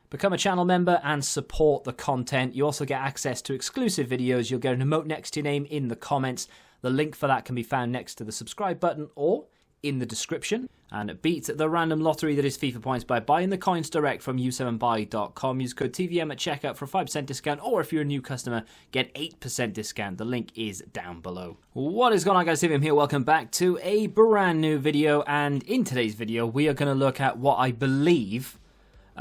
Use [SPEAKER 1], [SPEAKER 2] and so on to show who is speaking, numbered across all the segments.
[SPEAKER 1] Become a channel member and support the content. You also get access to exclusive videos. You'll get an emote next to your name in the comments. The link for that can be found next to the subscribe button or in the description. And beat the random lottery that is FIFA points by buying the coins direct from u7buy.com. Use code TVM at checkout for a 5% discount, or if you're a new customer, get 8% discount. The link is down below. What is going on, guys? TVM here. Welcome back to a brand new video. And in today's video, we are going to look at what I believe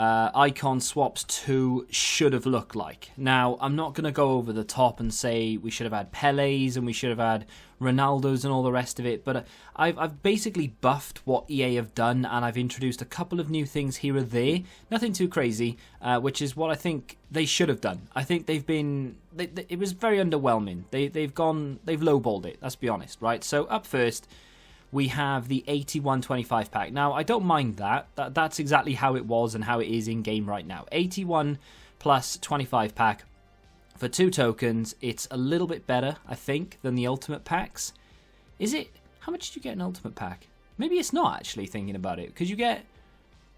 [SPEAKER 1] Icon Swaps 2 should have looked like. Now, I'm not going to go over the top and say we should have had Pelés and we should have had Ronaldos and all the rest of it, but I've basically buffed what EA have done, and I've introduced a couple of new things here or there. Nothing too crazy, which is what I think they should have done. I think they've been... it was very underwhelming. They've lowballed it, let's be honest, right? So up first, we have the 81-25 pack. Now, I don't mind that. That's exactly how it was and how it is in-game right now. 81 plus 25 pack for 2 tokens. It's a little bit better, I think, than the Ultimate packs. Is it? How much did you get in Ultimate pack? Maybe it's not, actually, thinking about it. Because you get...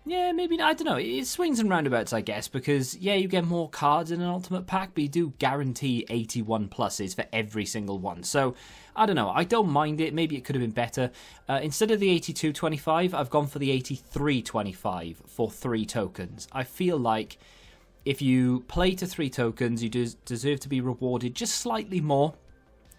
[SPEAKER 1] yeah, maybe not. I don't know. It swings and roundabouts, I guess, because, yeah, you get more cards in an Ultimate pack, but you do guarantee 81 pluses for every single one. So, I don't know. I don't mind it. Maybe it could have been better. Instead of the 82-25, I've gone for the 83-25 for 3 tokens. I feel like if you play to 3 tokens, you deserve to be rewarded just slightly more.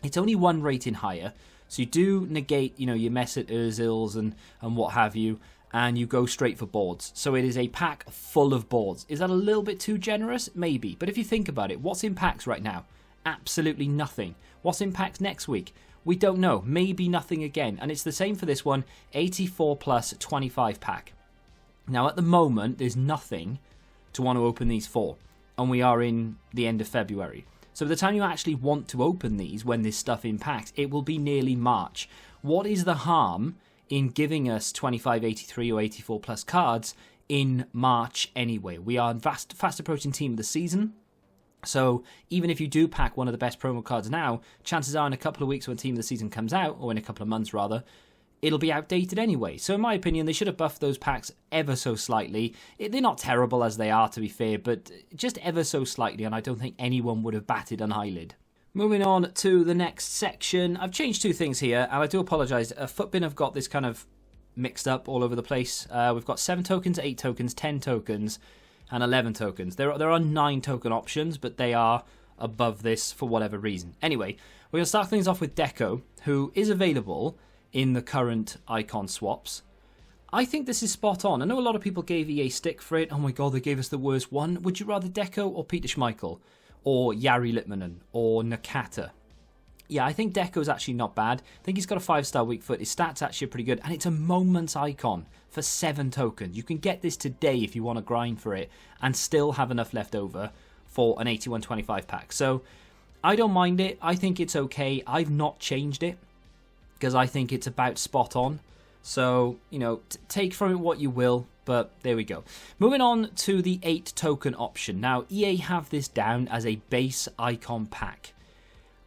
[SPEAKER 1] It's only 1 rating higher, so you do negate, you know, your Mesut Ozils and what have you, and you go straight for boards. So it is a pack full of boards. Is that a little bit too generous? Maybe. But if you think about it, what's in packs right now? Absolutely nothing. What's in packs next week? We don't know. Maybe nothing again. And it's the same for this one, 84 plus 25 pack. Now, at the moment, there's nothing to want to open these for. And we are in the end of February. So by the time you actually want to open these, when there's stuff in packs, it will be nearly March. What is the harm in giving us 25, 83 or 84 plus cards in March anyway? We are fast approaching team of the season. So even if you do pack one of the best promo cards now, chances are in a couple of weeks when team of the season comes out, or in a couple of months rather, it'll be outdated anyway. So in my opinion, they should have buffed those packs ever so slightly. They're not terrible as they are, to be fair, but just ever so slightly, and I don't think anyone would have batted an eyelid. Moving on to the next section, I've changed 2 things here, and I do apologise. Footbin have got this kind of mixed up all over the place. We've got 7 tokens, 8 tokens, 10 tokens, and 11 tokens. There are 9 token options, but they are above this for whatever reason. Anyway, we're going to start things off with Deco, who is available in the current icon swaps. I think this is spot on. I know a lot of people gave EA stick for it. Oh my god, they gave us the worst one. Would you rather Deco or Peter Schmeichel? Or Jari Litmanen? Or Nakata? Yeah, I think Deco's actually not bad. I think he's got a 5-star weak foot. His stats actually are pretty good. And it's a moments icon for 7 tokens. You can get this today if you want to grind for it and still have enough left over for an 81-25 pack. So I don't mind it. I think it's okay. I've not changed it because I think it's about spot on. So, you know, take from it what you will, but there we go. Moving on to the 8 token option. Now, EA have this down as a base icon pack.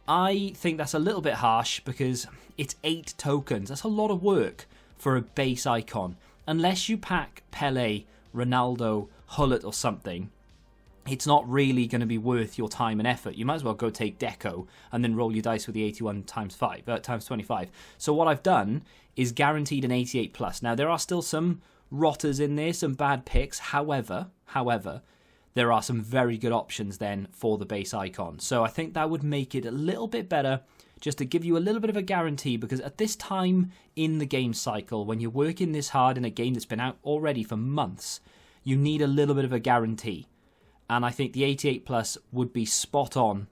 [SPEAKER 1] I think that's a little bit harsh because it's 8 tokens. That's a lot of work for a base icon. Unless you pack Pelé, Ronaldo, Hullet or something, it's not really going to be worth your time and effort. You might as well go take Deco and then roll your dice with the 81 times 25. So what I've done is guaranteed an 88 plus. Now, there are still some rotters in there, some bad picks. However, there are some very good options then for the base icon. So I think that would make it a little bit better just to give you a little bit of a guarantee, because at this time in the game cycle, when you're working this hard in a game that's been out already for months, you need a little bit of a guarantee. And I think the 88 plus would be spot on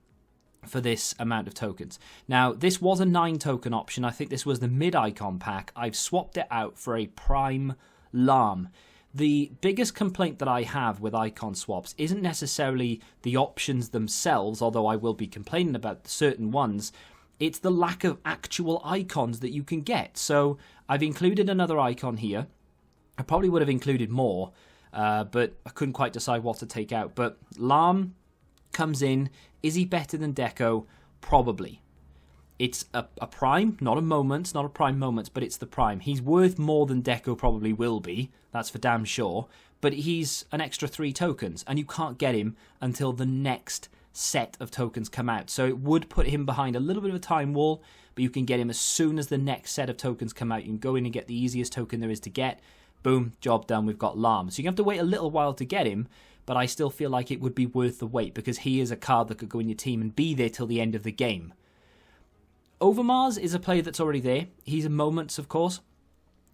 [SPEAKER 1] for this amount of tokens. Now, this was a 9 token option. I think this was the mid icon pack. I've swapped it out for a prime Lahm. The biggest complaint that I have with icon swaps isn't necessarily the options themselves, although I will be complaining about certain ones. It's the lack of actual icons that you can get. So I've included another icon here. I probably would have included more, but I couldn't quite decide what to take out. But Lahm comes in. Is he better than Deco? Probably. It's a prime, not a moment, not a prime moment, but it's the prime. He's worth more than Deco probably will be. That's for damn sure. but he's an extra 3 tokens, and you can't get him until the next set of tokens come out. So it would put him behind a little bit of a time wall, but you can get him as soon as the next set of tokens come out. You can go in and get the easiest token there is to get. Boom, job done, we've got Lahm. So you have to wait a little while to get him, but I still feel like it would be worth the wait because he is a card that could go in your team and be there till the end of the game. Overmars is a player that's already there. He's a Moments, of course.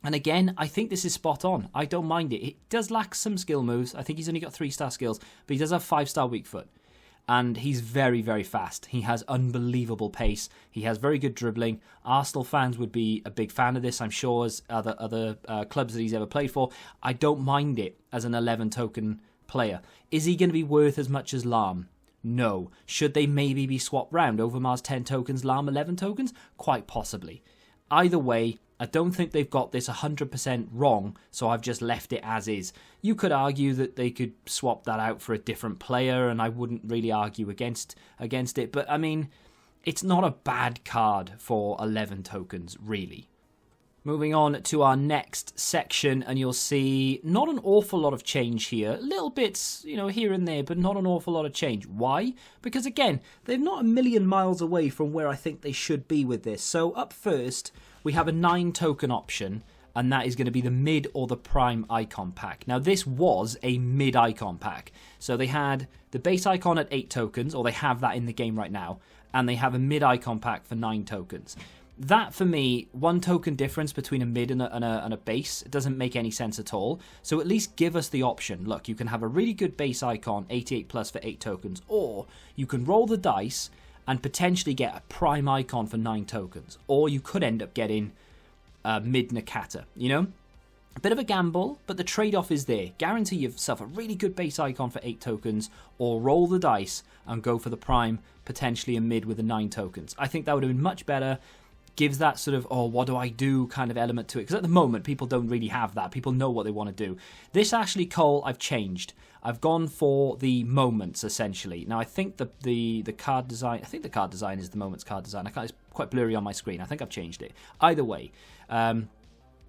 [SPEAKER 1] And again, I think this is spot on. I don't mind it. It does lack some skill moves. I think he's only got 3-star skills, but he does have 5-star weak foot. And he's very, very fast. He has unbelievable pace. He has very good dribbling. Arsenal fans would be a big fan of this, I'm sure, as other clubs that he's ever played for. I don't mind it as an 11 token player. Is he going to be worth as much as Lahm? No. Should they maybe be swapped round? Overmars 10 tokens, Lahm 11 tokens? Quite possibly. Either way, I don't think they've got this 100% wrong, so I've just left it as is. You could argue that they could swap that out for a different player, and I wouldn't really argue against it, but I mean, it's not a bad card for 11 tokens, really. Moving on to our next section, and you'll see not an awful lot of change here. Little bits, here and there, but not an awful lot of change. Why? Because again, they're not a million miles away from where I think they should be with this. So up first, we have a 9 token option, and that is going to be the mid or the prime icon pack. Now this was a mid icon pack. So they had the base icon at 8 tokens, or they have that in the game right now, and they have a mid icon pack for 9 tokens. That, for me, 1 token difference between a mid and a base doesn't make any sense at all. So at least give us the option. Look, you can have a really good base icon, 88 plus for 8 tokens, or you can roll the dice and potentially get a prime icon for 9 tokens. Or you could end up getting mid Nakata, A bit of a gamble, but the trade-off is there. Guarantee yourself a really good base icon for 8 tokens, or roll the dice and go for the prime, potentially a mid with the 9 tokens. I think that would have been much better. Gives that sort of, what do I do kind of element to it. Because at the moment, people don't really have that. People know what they want to do. This Ashley Cole, I've changed. I've gone for the Moments, essentially. Now, I think the card design, is the Moments card design. It's quite blurry on my screen. I think I've changed it. Either way,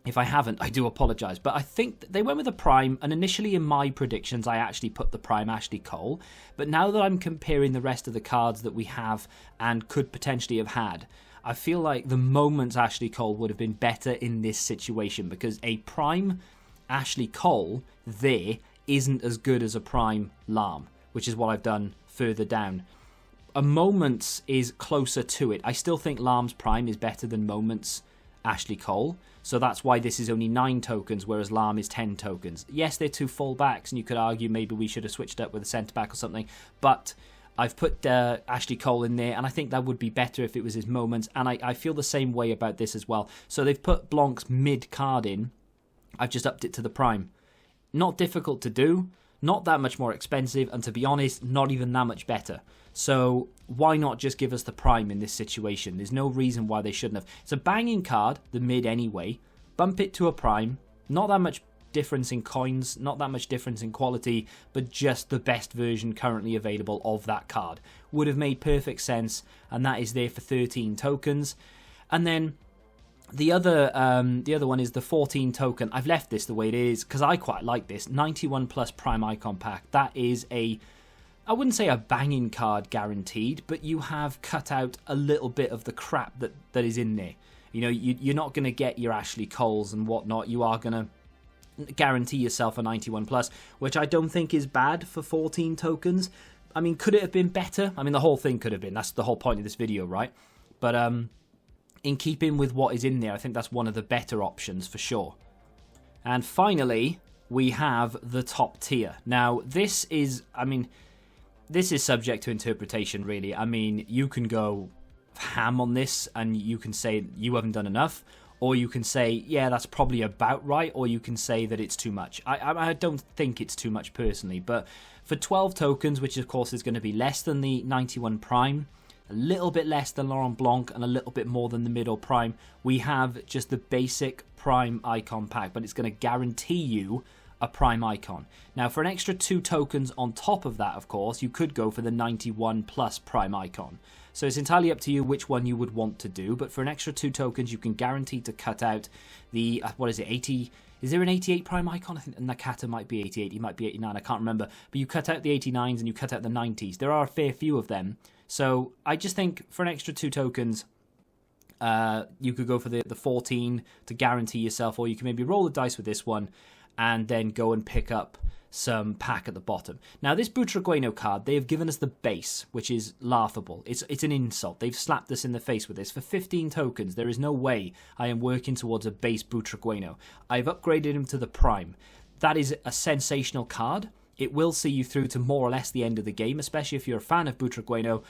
[SPEAKER 1] if I haven't, I do apologise. But I think they went with a prime, and initially in my predictions, I actually put the prime Ashley Cole. But now that I'm comparing the rest of the cards that we have and could potentially have had, I feel like the Moments Ashley Cole would have been better in this situation because a prime Ashley Cole there isn't as good as a prime Lahm, which is what I've done further down. A Moments is closer to it. I still think Lahm's prime is better than Moments Ashley Cole, so that's why this is only 9 tokens, whereas Lahm is 10 tokens. Yes, they're 2 full backs, and you could argue maybe we should have switched up with a centre back or something, but I've put Ashley Cole in there, and I think that would be better if it was his Moments, and I feel the same way about this as well. So they've put Blanc's mid card in. I've just upped it to the prime. Not difficult to do, not that much more expensive, and to be honest, not even that much better. So why not just give us the prime in this situation? There's no reason why they shouldn't have. It's a banging card, the mid anyway. Bump it to a prime. Not that much difference in coins, not that much difference in quality, but just the best version currently available of that card. Would have made perfect sense, and that is there for 13 tokens. And then the other one is the 14 token. I've left this the way it is because I quite like this 91 plus prime icon pack. That is I wouldn't say a banging card guaranteed, but you have cut out a little bit of the crap that is in there. You're not going to get your Ashley Coles and whatnot. You are going to guarantee yourself a 91 plus, which I don't think is bad for 14 tokens. I mean, could it have been better? I mean, the whole thing could have been. That's the whole point of this video, right? But in keeping with what is in there, I think that's one of the better options for sure. And finally, we have the top tier. Now, this is subject to interpretation, really. I mean, you can go ham on this and you can say you haven't done enough, or you can say, yeah, that's probably about right, or you can say that it's too much. I don't think it's too much personally, but for 12 tokens, which of course is going to be less than the 91 prime, a little bit less than Laurent Blanc, and a little bit more than the middle prime, we have just the basic prime icon pack, but it's going to guarantee you a prime icon. Now, for an extra 2 tokens on top of that, of course, you could go for the 91 plus prime icon. So it's entirely up to you which one you would want to do, but for an extra 2 tokens, you can guarantee to cut out the, 80 Is there an 88 Prime icon? I think Nakata might be 88, he might be 89, I can't remember. But you cut out the 89s and you cut out the 90s. There are a fair few of them. So I just think for an extra 2 tokens, you could go for the 14 to guarantee yourself, or you can maybe roll the dice with this one and then go and pick up some pack at the bottom. Now, this Butragueño card, they have given us the base, which is laughable. It's an insult. They've slapped us in the face with this. For 15 tokens, there is no way I am working towards a base Butragueño. I've upgraded him to the Prime. That is a sensational card. It will see you through to more or less the end of the game, especially if you're a fan of Butragueño,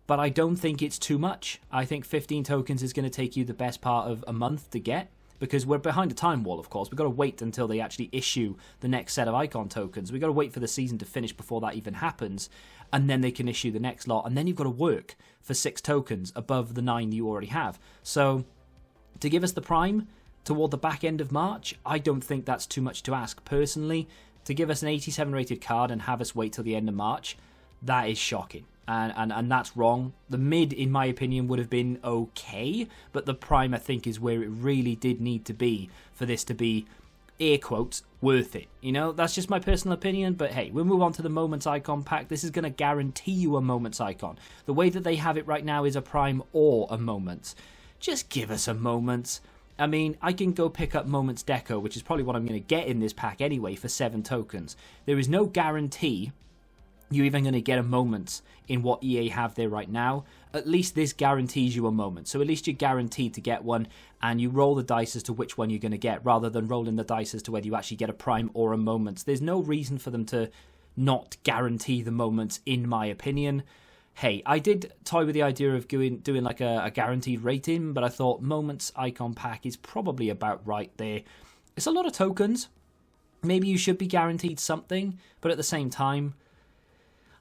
[SPEAKER 1] but I don't think it's too much. I think 15 tokens is going to take you the best part of a month to get, because we're behind a time wall, of course. We've got to wait until they actually issue the next set of icon tokens. We've got to wait for the season to finish before that even happens, and then they can issue the next lot, and then you've got to work for 6 tokens above the 9 you already have. So, to give us the Prime toward the back end of March, I don't think that's too much to ask. Personally, to give us an 87 rated card and have us wait till the end of March, that is shocking. And that's wrong. The mid, in my opinion, would have been okay, but the Prime, I think, is where it really did need to be for this to be, air quotes, worth it. You know, that's just my personal opinion, but hey, we'll move on to the Moments Icon pack. This is going to guarantee you a Moments Icon. The way that they have it right now is a Prime or a Moments. Just give us a Moments. I mean, I can go pick up Moments Deco, which is probably what I'm going to get in this pack anyway, for 7 tokens. There is no guarantee you're even going to get a Moments in what EA have there right now. At least this guarantees you a Moment. So at least you're guaranteed to get one, and you roll the dice as to which one you're going to get, rather than rolling the dice as to whether you actually get a Prime or a Moments. There's no reason for them to not guarantee the Moments, in my opinion. Hey, I did toy with the idea of doing like a guaranteed rating, but I thought Moments Icon Pack is probably about right there. It's a lot of tokens. Maybe you should be guaranteed something, but at the same time,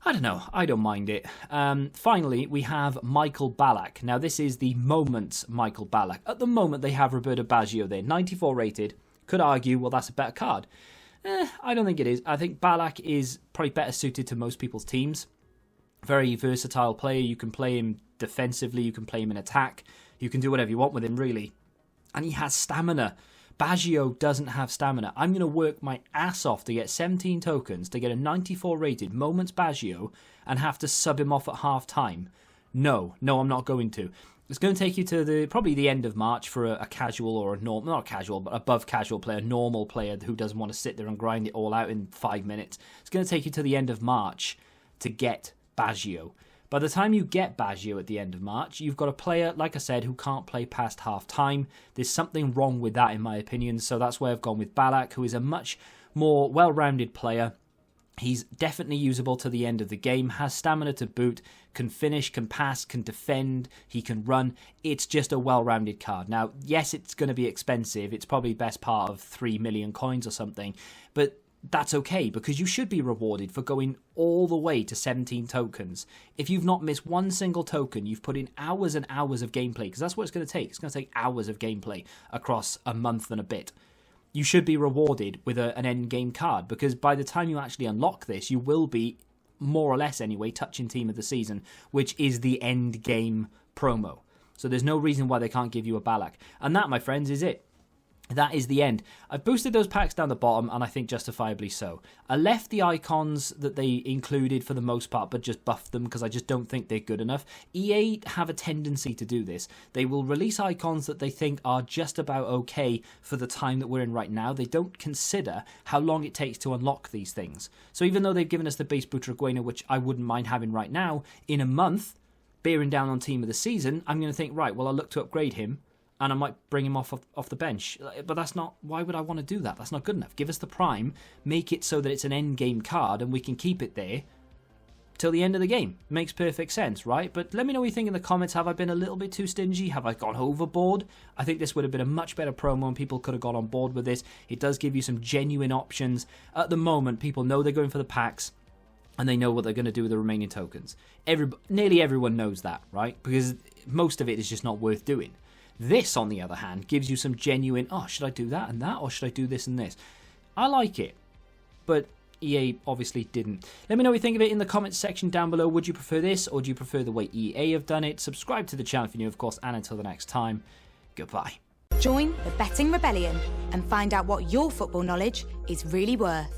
[SPEAKER 1] I don't know. I don't mind it. Finally, we have Michael Ballack. Now, this is the Moments Michael Ballack. At the moment, they have Roberto Baggio there, 94 rated. Could argue, well, that's a better card. I don't think it is. I think Ballack is probably better suited to most people's teams. Very versatile player. You can play him defensively. You can play him in attack. You can do whatever you want with him, really. And he has stamina. Baggio doesn't have stamina. I'm going to work my ass off to get 17 tokens to get a 94 rated Moments Baggio and have to sub him off at half time. No, I'm not going to. It's going to take you to probably the end of March for a casual or a normal, not casual, but above casual player, normal player who doesn't want to sit there and grind it all out in 5 minutes. It's going to take you to the end of March to get Baggio. By the time you get Baggio at the end of March, you've got a player, like I said, who can't play past half-time. There's something wrong with that, in my opinion, so that's why I've gone with Ballack, who is a much more well-rounded player. He's definitely usable to the end of the game, has stamina to boot, can finish, can pass, can defend, he can run. It's just a well-rounded card. Now, yes, it's going to be expensive. It's probably best part of 3 million coins or something, but that's okay, because you should be rewarded for going all the way to 17 tokens. If you've not missed one single token, you've put in hours and hours of gameplay, because that's what it's going to take. It's going to take hours of gameplay across a month and a bit. You should be rewarded with an end game card, because by the time you actually unlock this, you will be, more or less anyway, touching Team of the Season, which is the end game promo. So there's no reason why they can't give you a Ballack. And that, my friends, is it. That is the end. I've boosted those packs down the bottom, and I think justifiably so. I left the icons that they included for the most part, but just buffed them because I just don't think they're good enough. EA have a tendency to do this. They will release icons that they think are just about okay for the time that we're in right now. They don't consider how long it takes to unlock these things. So even though they've given us the base Butragueño, which I wouldn't mind having right now, in a month, bearing down on Team of the Season, I'm going to think, right, well, I'll look to upgrade him, and I might bring him off the bench. But that's not... Why would I want to do that? That's not good enough. Give us the Prime, make it so that it's an end-game card, and we can keep it there till the end of the game. Makes perfect sense, right? But let me know what you think in the comments. Have I been a little bit too stingy? Have I gone overboard? I think this would have been a much better promo, and people could have got on board with this. It does give you some genuine options. At the moment, people know they're going for the packs, and they know what they're going to do with the remaining tokens. Nearly everyone knows that, right? Because most of it is just not worth doing. This, on the other hand, gives you some genuine, oh, should I do that and that, or should I do this and this? I like it, but EA obviously didn't. Let me know what you think of it in the comments section down below. Would you prefer this, or do you prefer the way EA have done it? Subscribe to the channel if you're new, of course, and until the next time, goodbye.
[SPEAKER 2] Join the betting rebellion and find out what your football knowledge is really worth.